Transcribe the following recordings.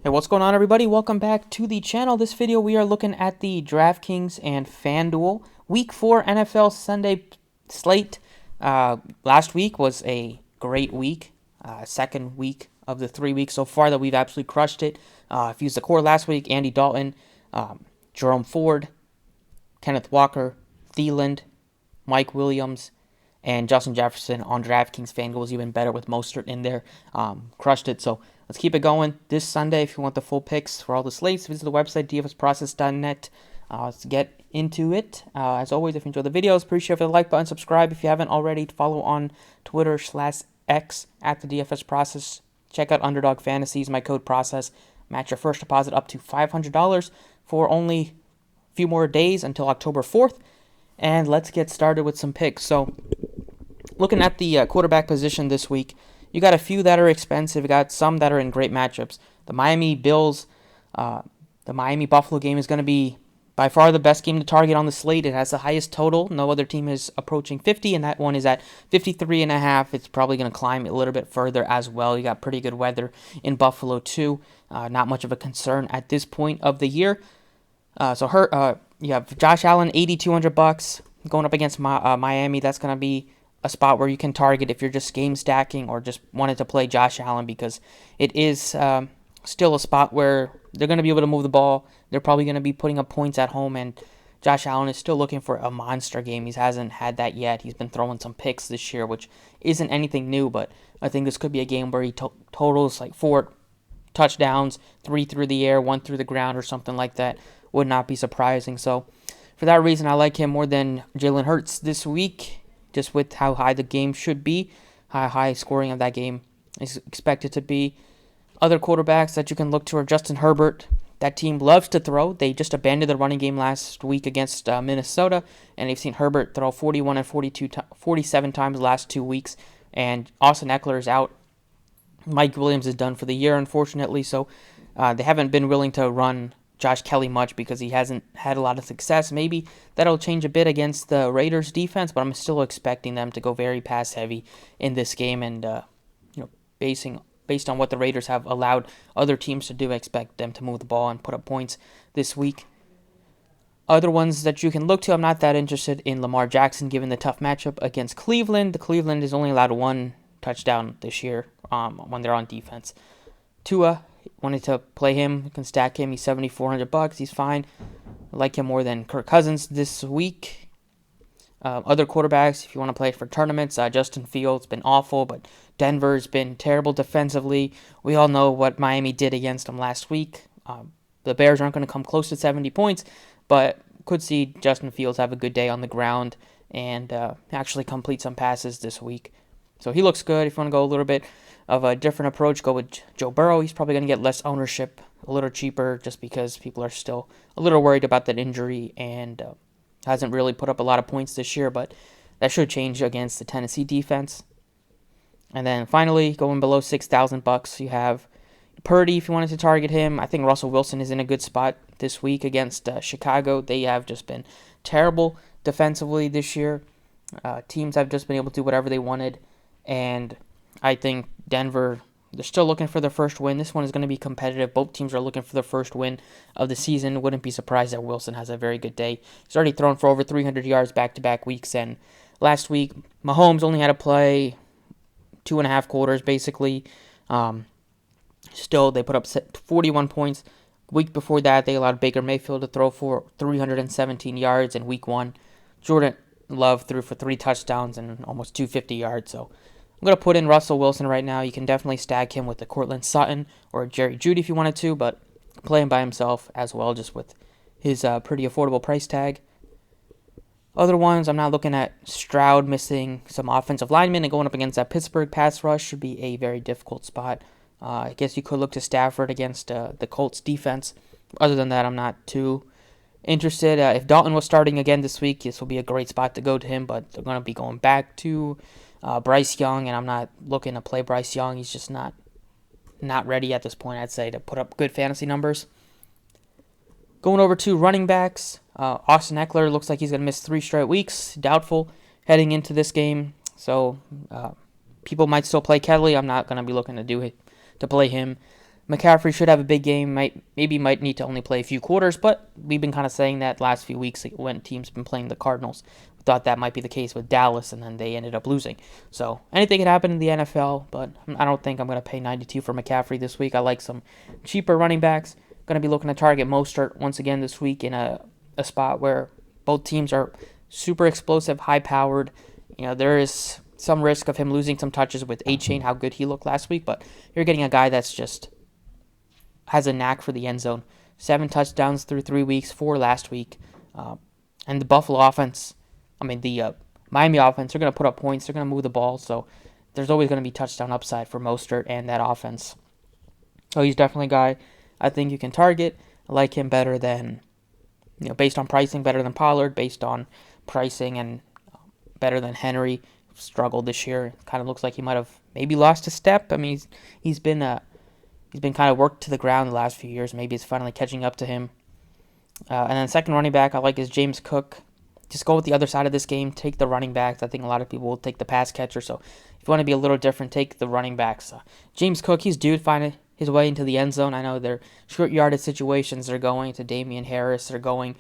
Hey, what's going on, everybody? Welcome back to the channel. This video we are looking at the Draftkings and Fanduel Week 4 NFL Sunday slate. Last week was a great week. Second week of the 3 weeks so far that we've absolutely crushed it. If you used the core last week, Andy Dalton, Jerome Ford, Kenneth Walker, Thielen, Mike Williams, and Justin Jefferson on Draftkings Fanduel was even better with Mostert in there. Crushed it. So let's keep it going this Sunday. If you want the full picks for all the slates, visit the website, dfsprocess.net. Let's get into it. As always, if you enjoy the videos, appreciate the like button, subscribe if you haven't already. Follow on Twitter/X at the DFS Process. Check out Underdog Fantasies, my code Process. Match your first deposit up to $500 for only a few more days until October 4th. And let's get started with some picks. So, looking at the quarterback position this week, you got a few that are expensive. You got some that are in great matchups. The Miami Bills, the Miami Buffalo game is going to be by far the best game to target on the slate. It has the highest total. No other team is approaching 50, and that one is at 53.5. It's probably going to climb a little bit further as well. You got pretty good weather in Buffalo too. Not much of a concern at this point of the year. You have Josh Allen, $8,200 going up against Miami. That's going to be a spot where you can target if you're just game stacking or just wanted to play Josh Allen, because it is still a spot where they're going to be able to move the ball. They're probably going to be putting up points at home, and Josh Allen is still looking for a monster game. He hasn't had that yet. He's been throwing some picks this year, which isn't anything new, but I think this could be a game where he totals like 4 touchdowns, 3 through the air, 1 through the ground, or something like that. Would not be surprising. So for that reason, I like him more than Jalen Hurts this week, just with how high the game should be, how high scoring of that game is expected to be. Other quarterbacks that you can look to are Justin Herbert. That team loves to throw. They just abandoned the running game last week against Minnesota, and they've seen Herbert throw 41 and 47 times the last 2 weeks. And Austin Eckler is out. Mike Williams is done for the year, unfortunately, so they haven't been willing to run Josh Kelly much because he hasn't had a lot of success. Maybe that'll change a bit against the Raiders defense, but I'm still expecting them to go very pass heavy in this game, and based on what the Raiders have allowed other teams to do, I expect them to move the ball and put up points this week. Other ones that you can look to, I'm not that interested in Lamar Jackson given the tough matchup against Cleveland. The Cleveland is only allowed 1 touchdown this year when they're on defense. Tua, wanted to play him. You can stack him. He's $7,400. He's fine. I like him more than Kirk Cousins this week. Other quarterbacks, if you want to play for tournaments, Justin Fields been awful, but Denver's been terrible defensively. We all know what Miami did against them last week. The Bears aren't going to come close to 70 points, but could see Justin Fields have a good day on the ground and actually complete some passes this week. So he looks good. If you want to go a little bit of a different approach, go with Joe Burrow. He's probably going to get less ownership, a little cheaper, just because people are still a little worried about that injury and hasn't really put up a lot of points this year, but that should change against the Tennessee defense. And then finally, going below $6,000, you have Purdy if you wanted to target him. I think Russell Wilson is in a good spot this week against Chicago. They have just been terrible defensively this year. Teams have just been able to do whatever they wanted. And I think Denver, they're still looking for their first win. This one is going to be competitive. Both teams are looking for their first win of the season. Wouldn't be surprised that Wilson has a very good day. He's already thrown for over 300 yards back-to-back weeks. And last week, Mahomes only had to play 2.5 quarters, basically. Still, they put up 41 points. Week before that, they allowed Baker Mayfield to throw for 317 yards in week 1. Jordan Love threw for 3 touchdowns and almost 250 yards. So I'm going to put in Russell Wilson right now. You can definitely stack him with the Cortland Sutton or Jerry Jeudy if you wanted to, but play him by himself as well, just with his pretty affordable price tag. Other ones, I'm not looking at Stroud missing some offensive linemen and going up against that Pittsburgh pass rush should be a very difficult spot. I guess you could look to Stafford against the Colts defense. Other than that, I'm not too interested. If Dalton was starting again this week, this will be a great spot to go to him, but they're going to be going back to Bryce Young, and I'm not looking to play Bryce Young. He's just not ready at this point, I'd say, to put up good fantasy numbers. Going over to running backs, Austin Eckler looks like he's going to miss 3 straight weeks. Doubtful heading into this game, so people might still play Kelly. I'm not going to be looking to play him. McCaffrey should have a big game. Might need to only play a few quarters, but we've been kind of saying that last few weeks when teams been playing the Cardinals. We thought that might be the case with Dallas, and then they ended up losing. So anything could happen in the NFL, but I don't think I'm going to pay 92 for McCaffrey this week. I like some cheaper running backs. Going to be looking to target Mostert once again this week in a spot where both teams are super explosive, high-powered. There is some risk of him losing some touches with A-Chain, how good he looked last week, but you're getting a guy that's just has a knack for the end zone. 7 touchdowns through 3 weeks, 4 last week. And the Buffalo offense, the Miami offense, they're going to put up points. They're going to move the ball. So there's always going to be touchdown upside for Mostert and that offense. So he's definitely a guy I think you can target. I like him better than, based on pricing, better than Pollard, based on pricing, and better than Henry. Struggled this year. Kind of looks like he might have maybe lost a step. He's been kind of worked to the ground the last few years. Maybe it's finally catching up to him. And then second running back I like is James Cook. Just go with the other side of this game. Take the running backs. I think a lot of people will take the pass catcher. So if you want to be a little different, take the running backs. James Cook, he's due to find his way into the end zone. I know they're short yardage situations. They're going to Damian Harris. They're going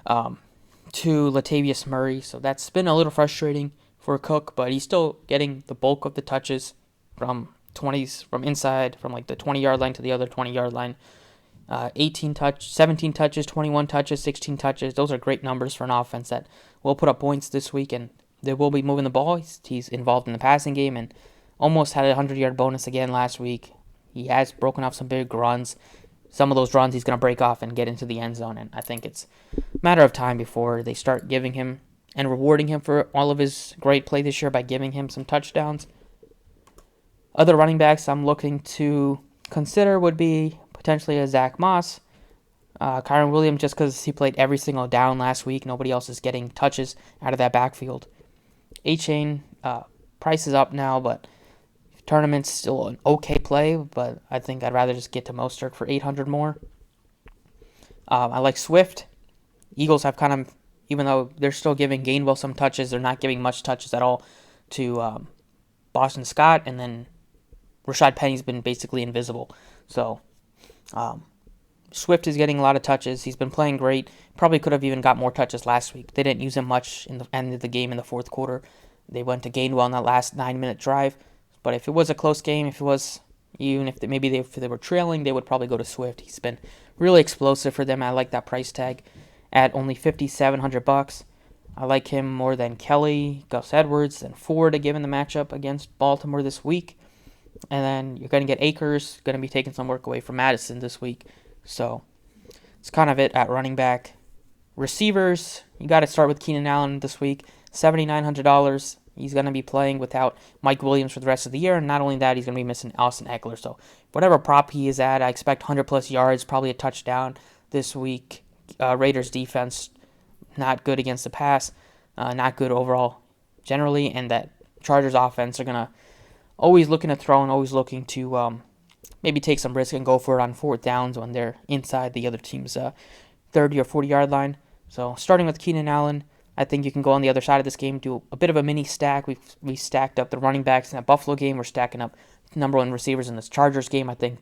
to Latavius Murray. So that's been a little frustrating for Cook, but he's still getting the bulk of the touches from 20s, from inside, from like the 20-yard line to the other 20-yard line. 17 touches, 21 touches, 16 touches. Those are great numbers for an offense that will put up points this week, and they will be moving the ball. He's involved in the passing game and almost had a 100-yard bonus again last week. He has broken off some big runs. Some of those runs he's going to break off and get into the end zone, and I think it's a matter of time before they start giving him and rewarding him for all of his great play this year by giving him some touchdowns. Other running backs I'm looking to consider would be potentially a Zach Moss, Kyron Williams, just because he played every single down last week. Nobody else is getting touches out of that backfield. A-Chain, price is up now, but tournament's still an okay play, but I think I'd rather just get to Mostert for $800 more. I like Swift. Eagles have kind of, even though they're still giving Gainwell some touches, they're not giving much touches at all to Boston Scott, and then Rashad Penny's been basically invisible. So Swift is getting a lot of touches. He's been playing great. Probably could have even got more touches last week. They didn't use him much in the end of the game in the fourth quarter. They went to Gainwell in that last 9-minute drive. But if it was a close game, if they were trailing, they would probably go to Swift. He's been really explosive for them. I like that price tag at only $5,700. I like him more than Kelly, Gus Edwards, and Ford given the matchup against Baltimore this week. And then you're going to get Akers, going to be taking some work away from Madison this week. So it's kind of it at running back. Receivers, you got to start with Keenan Allen this week. $7,900. He's going to be playing without Mike Williams for the rest of the year. And not only that, he's going to be missing Austin Eckler. So whatever prop he is at, I expect 100-plus yards, probably a touchdown this week. Raiders defense, not good against the pass. Not good overall generally. And that Chargers offense are going to always looking to throw and always looking to maybe take some risk and go for it on fourth downs when they're inside the other team's 30 or 40-yard line. So starting with Keenan Allen, I think you can go on the other side of this game, do a bit of a mini stack. We stacked up the running backs in that Buffalo game. We're stacking up number one receivers in this Chargers game. I think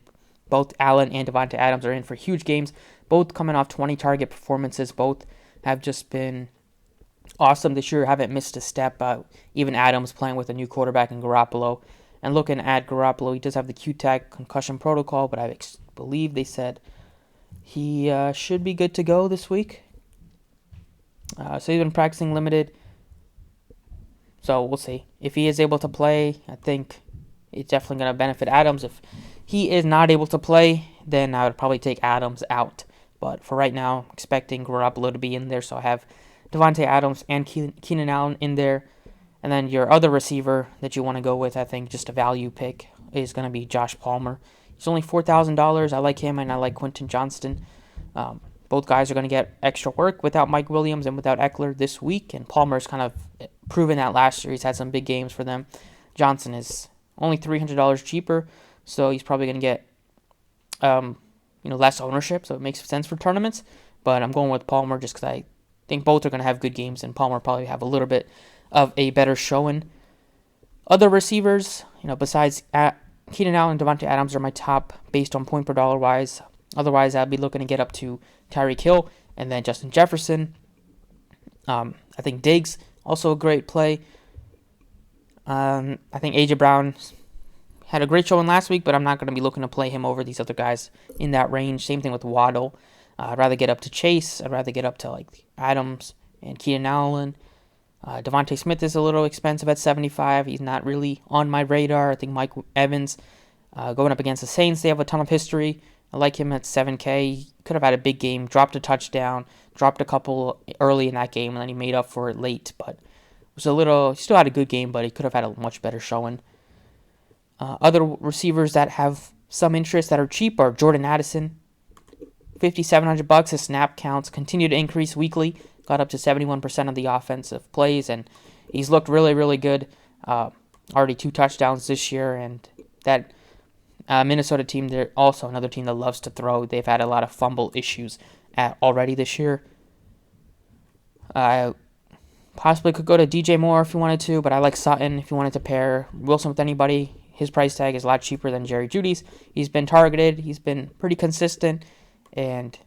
both Allen and Devontae Adams are in for huge games, both coming off 20 target performances. Both have just been awesome this year, haven't missed a step. Even Adams playing with a new quarterback in Garoppolo. And looking at Garoppolo, he does have the Q-Tag concussion protocol, but I believe they said he should be good to go this week. So he's been practicing limited. So we'll see. If he is able to play, I think it's definitely going to benefit Adams. If he is not able to play, then I would probably take Adams out. But for right now, expecting Garoppolo to be in there. So I have Devontae Adams and Keenan Allen in there. And then your other receiver that you want to go with, I think just a value pick, is going to be Josh Palmer. He's only $4,000. I like him, and I like Quentin Johnston. Both guys are going to get extra work without Mike Williams and without Eckler this week, and Palmer's kind of proven that last year. He's had some big games for them. Johnson is only $300 cheaper, so he's probably going to get less ownership, so it makes sense for tournaments. But I'm going with Palmer just because I think both are going to have good games, and Palmer probably have a little bit of a better showing. Other receivers, besides Keenan Allen and Devontae Adams are my top based on point per dollar wise. Otherwise, I'd be looking to get up to Tyreek Hill and then Justin Jefferson. I think Diggs, also a great play. I think A.J. Brown had a great showing last week, but I'm not going to be looking to play him over these other guys in that range. Same thing with Waddle. I'd rather get up to Chase. I'd rather get up to like Adams and Keenan Allen. Devontae Smith is a little expensive at 75. He's not really on my radar. I think Mike Evans going up against the Saints. They have a ton of history. I like him at 7K. He could have had a big game, dropped a touchdown, dropped a couple early in that game, and then he made up for it late. But he still had a good game, but he could have had a much better showing. Other receivers that have some interest that are cheap are Jordan Addison, $5,700. His snap counts continue to increase weekly. Got up to 71% of the offensive plays, and he's looked really, really good. Already 2 touchdowns this year, and that Minnesota team, they're also another team that loves to throw. They've had a lot of fumble issues already this year. Possibly could go to DJ Moore if you wanted to, but I like Sutton if you wanted to pair Wilson with anybody. His price tag is a lot cheaper than Jerry Jeudy's. He's been targeted. He's been pretty consistent, and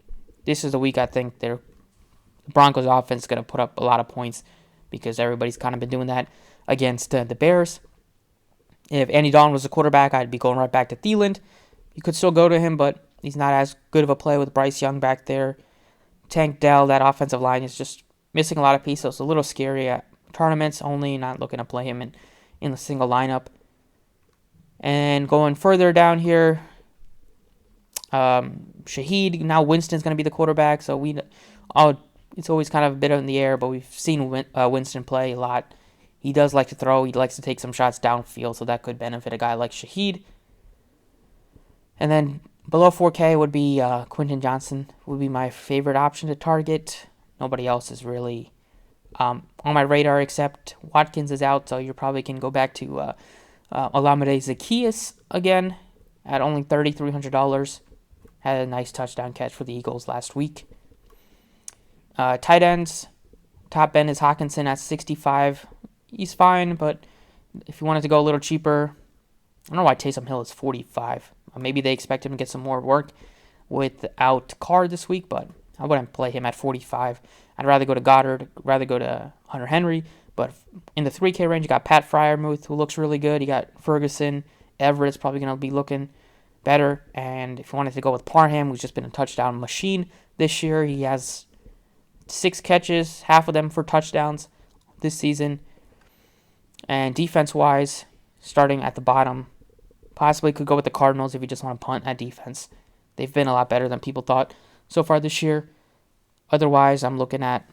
this is the week I think the Broncos offense is going to put up a lot of points because everybody's kind of been doing that against the Bears. If Andy Dalton was the quarterback, I'd be going right back to Thielen. You could still go to him, but he's not as good of a play with Bryce Young back there. Tank Dell, that offensive line is just missing a lot of pieces. It's a little scary at tournaments only, not looking to play him in the single lineup. And going further down here, Shaheed, now Winston's going to be the quarterback, so it's always kind of a bit in the air, but we've seen Winston play a lot. He does like to throw. He likes to take some shots downfield, so that could benefit a guy like Shaheed. And then below 4K would be Quentin Johnson, would be my favorite option to target. Nobody else is really on my radar except Watkins is out, so you probably can go back to Olamide Zaccheaus again at only $3,300. Had a nice touchdown catch for the Eagles last week. Tight ends, top end is Hawkinson at 65. He's fine, but if you wanted to go a little cheaper, I don't know why Taysom Hill is 45. Maybe they expect him to get some more work without Carr this week, but I wouldn't play him at 45. I'd rather go to Goddard, rather go to Hunter Henry, but in the 3K range, you got Pat Freiermuth, who looks really good. You got Ferguson. Everett's probably going to be looking better. And if you wanted to go with Parham, who's just been a touchdown machine this year, he has 6 catches, half of them for touchdowns this season. And defense-wise, starting at the bottom, possibly could go with the Cardinals if you just want to punt at defense. They've been a lot better than people thought so far this year. Otherwise, I'm looking at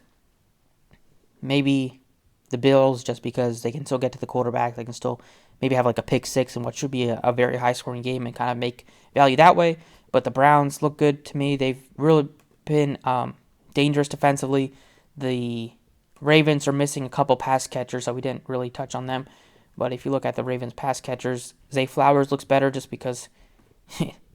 maybe the Bills just because they can still get to the quarterback. They can still maybe have like a pick six in what should be a very high-scoring game and kind of make value that way. But the Browns look good to me. They've really been dangerous defensively. The Ravens are missing a couple pass catchers, so we didn't really touch on them. But if you look at the Ravens pass catchers, Zay Flowers looks better just because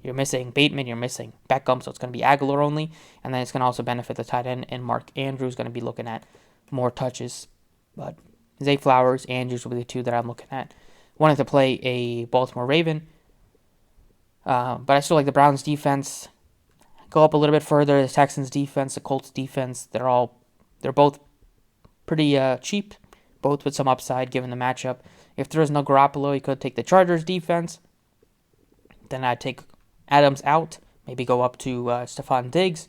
you're missing Bateman, you're missing Beckham, so it's going to be Aguilar only. And then it's going to also benefit the tight end, and Mark Andrews going to be looking at more touches. But Zay Flowers, Andrews will be the two that I'm looking at. Wanted to play a Baltimore Raven, but I still like the Browns defense. Go up a little bit further, the Texans defense, the Colts defense, they're both pretty cheap, both with some upside given the matchup. If there is no Garoppolo, you could take the Chargers defense. Then I'd take Adams out, maybe go up to Stephon Diggs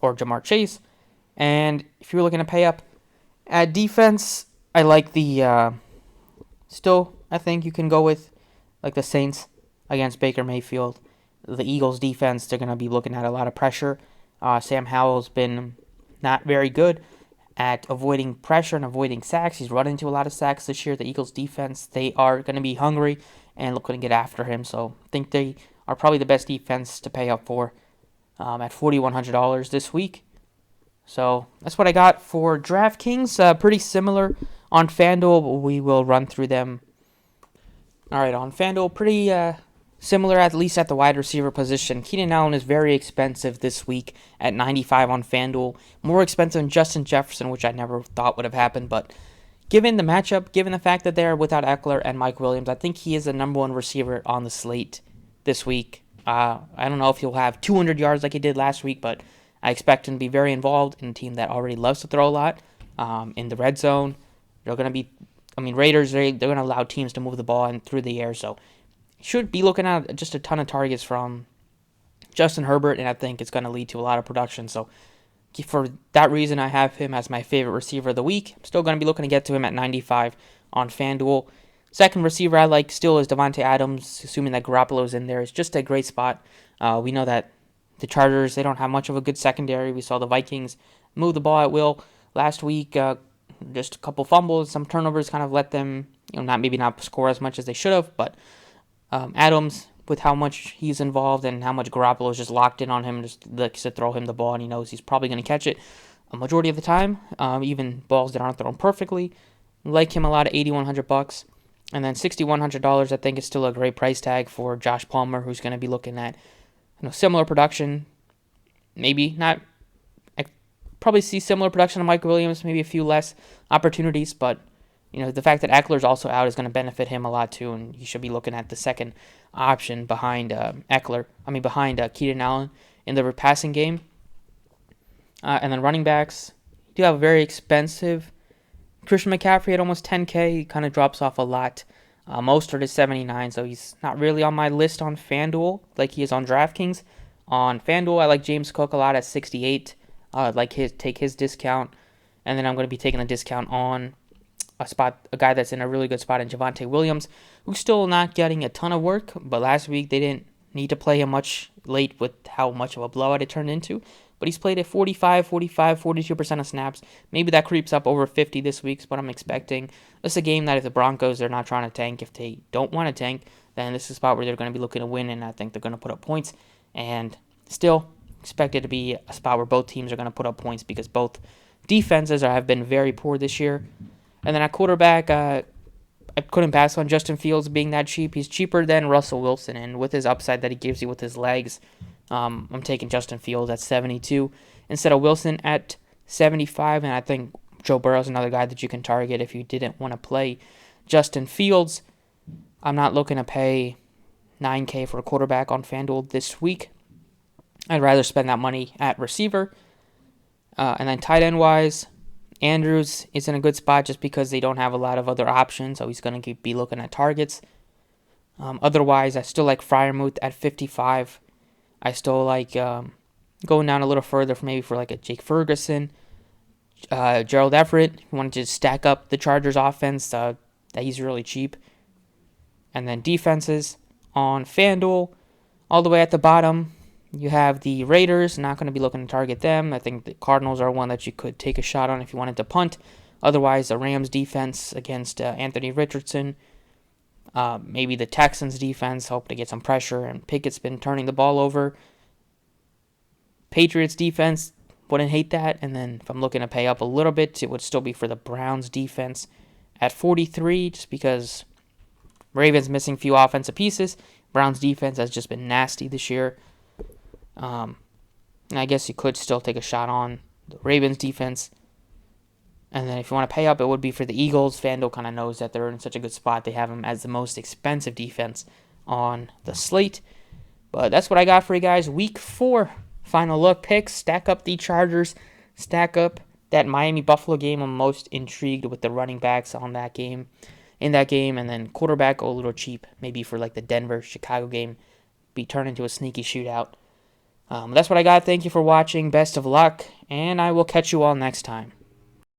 or Jamar Chase. And if you're looking to pay up at defense, I like the still, I think you can go with like the Saints against Baker Mayfield. The Eagles defense, they're going to be looking at a lot of pressure. Sam Howell's been not very good at avoiding pressure and avoiding sacks. He's run into a lot of sacks this year. The Eagles defense, they are going to be hungry and looking to get after him. So I think they are probably the best defense to pay up for at $4,100 this week. So that's what I got for DraftKings. Pretty similar on FanDuel, but we will run through them. All right, on FanDuel, pretty similar, at least at the wide receiver position. Keenan Allen is very expensive this week at $95 on FanDuel. More expensive than Justin Jefferson, which I never thought would have happened, but given the matchup, given the fact that they're without Eckler and Mike Williams, I think he is the number one receiver on the slate this week. I don't know if he'll have 200 yards like he did last week, but I expect him to be very involved in a team that already loves to throw a lot in the red zone. They're going to be, Raiders, they're going to allow teams to move the ball and through the air, so should be looking at just a ton of targets from Justin Herbert, and I think it's going to lead to a lot of production. So for that reason, I have him as my favorite receiver of the week. I'm still going to be looking to get to him at 95 on FanDuel. Second receiver I like still is Devontae Adams, assuming that Garoppolo's in there. It's just a great spot. We know that the Chargers, they don't have much of a good secondary. We saw the Vikings move the ball at will last week. Just a couple fumbles, some turnovers kind of let them, not score as much as they should have. But Adams, with how much he's involved and how much Garoppolo is just locked in on him, just likes to throw him the ball, and he knows he's probably going to catch it a majority of the time, even balls that aren't thrown perfectly. Like him a lot at $8,100. And then $6,100, I think, is still a great price tag for Josh Palmer, who's going to be looking at similar production. Maybe not. I probably see similar production to Mike Williams, maybe a few less opportunities, but the fact that Eckler's also out is going to benefit him a lot too, and he should be looking at the second option behind Keenan Allen in the passing game. And then running backs, you do have a very expensive Christian McCaffrey at almost $10K. He kind of drops off a lot. Mostert is $79, so he's not really on my list on FanDuel like he is on DraftKings. On FanDuel, I like James Cook a lot at $68. I'd like take his discount, and then I'm going to be taking a discount on a guy that's in a really good spot in Javonte Williams, who's still not getting a ton of work, but last week they didn't need to play him much late with how much of a blowout it turned into. But he's played at 42% of snaps. Maybe that creeps up over 50 this week, but I'm expecting. This is a game that if the Broncos, they're not trying to tank. If they don't want to tank, then this is a spot where they're going to be looking to win, and I think they're going to put up points. And still expect it to be a spot where both teams are going to put up points because both defenses have been very poor this year. And then at quarterback, I couldn't pass on Justin Fields being that cheap. He's cheaper than Russell Wilson, and with his upside that he gives you with his legs, I'm taking Justin Fields at 72 instead of Wilson at 75, and I think Joe Burrow's another guy that you can target if you didn't want to play Justin Fields. I'm not looking to pay $9K for a quarterback on FanDuel this week. I'd rather spend that money at receiver. And then tight end wise, Andrews is in a good spot just because they don't have a lot of other options, so he's going to be looking at targets. Otherwise, I still like Freiermuth at 55. I still like going down a little further for like a Jake Ferguson, Gerald Everett. You want to just stack up the Chargers offense that he's really cheap. And then defenses on FanDuel, all the way at the bottom, you have the Raiders. Not going to be looking to target them. I think the Cardinals are one that you could take a shot on if you wanted to punt. Otherwise, the Rams defense against Anthony Richardson. Maybe the Texans defense, hope to get some pressure, and Pickett's been turning the ball over. Patriots defense, wouldn't hate that. And then if I'm looking to pay up a little bit, it would still be for the Browns defense at 43, just because Ravens missing few offensive pieces. Browns defense has just been nasty this year. And I guess you could still take a shot on the Ravens defense. And then if you want to pay up, it would be for the Eagles. FanDuel kind of knows that they're in such a good spot. They have them as the most expensive defense on the slate. But that's what I got for you guys. Week 4 final look picks. Stack up the Chargers. Stack up that Miami-Buffalo game. I'm most intrigued with the running backs on that game. In that game. And then quarterback, a little cheap. Maybe for like the Denver-Chicago game. Be turned into a sneaky shootout. That's what I got. Thank you for watching. Best of luck. And I will catch you all next time.